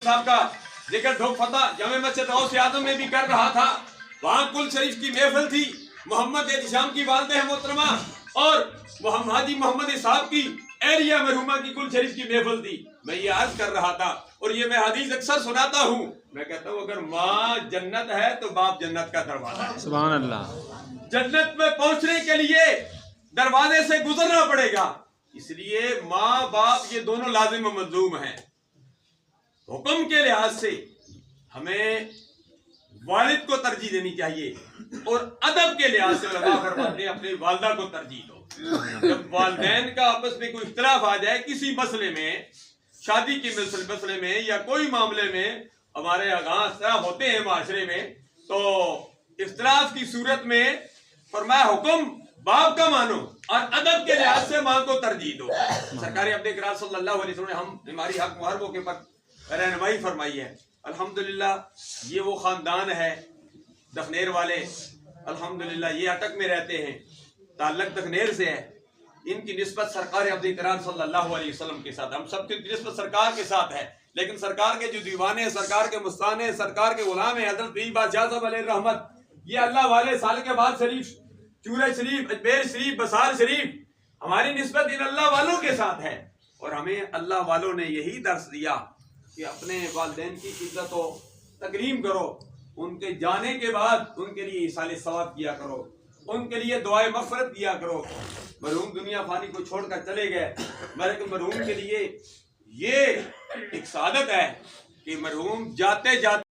صاحب کا ذکر ڈھوک فتح جامع مسجد غوث اعظم میں بھی کر رہا تھا. وہاں کل شریف کی محفل تھی. محمد احتشام کی والدہ محترمہ اور حاجی محمد صاحب کی ایریا مرحومہ کی کل شریف کی محفل تھی. میں یہ عرض کر رہا تھا اور یہ میں حدیث اکثر سناتا ہوں. میں کہتا ہوں اگر ماں جنت ہے تو باپ جنت کا دروازہ ہے. سبحان اللہ. جنت میں پہنچنے کے لیے دروازے سے گزرنا پڑے گا. اس لیے ماں باپ یہ دونوں لازم و ملزوم ہیں. حکم کے لحاظ سے ہمیں والد کو ترجیح دینی چاہیے اور ادب کے لحاظ سے علماء فرماتے ہیں اپنی والدہ کو ترجیح دو. جب والدین کا آپس میں کوئی اختلاف آ جائے کسی مسئلے میں، شادی کے مسئلے میں یا کوئی معاملے میں، ہمارے یہاں اختلاف ہوتے ہیں معاشرے میں، تو اختلاف کی صورت میں فرمایا حکم باپ کا مانو اور ادب کے لحاظ سے ماں کو ترجیح دو. سرکار عبد اکرام صلی اللہ علیہ وسلم نے ہماری حق ہر موقع پر رہنمائی فرمائی ہے. الحمدللہ یہ وہ خاندان ہے دخنیر والے، الحمدللہ یہ اٹک میں رہتے ہیں، تعلق دخنیر سے ہے. ان کی نسبت سرکار عبد اکرام صلی اللہ علیہ وسلم کے ساتھ، ہم سب کی نسبت سرکار کے ساتھ ہے. لیکن سرکار کے جو دیوانے ہیں، سرکار کے مستان ہیں، سرکار کے غلام ہیں، حضرت پیر بادشاہ صاحب علیہ رحمت، یہ اللہ والے سال کے بعد شریف، چورہ شریف، اجمیر شریف، بسار شریف، ہماری نسبت ان اللہ والوں کے ساتھ ہے. اور ہمیں اللہ والوں نے یہی درس دیا کہ اپنے والدین کی عزت و تکریم کرو. ان کے جانے کے بعد ان کے لیے ایصال ثواب کیا کرو، ان کے لیے دعائے مغفرت کیا کرو. مرحوم دنیا فانی کو چھوڑ کر چلے گئے، مرحوم کے لیے یہ ایک سعادت ہے کہ مرحوم جاتے جاتے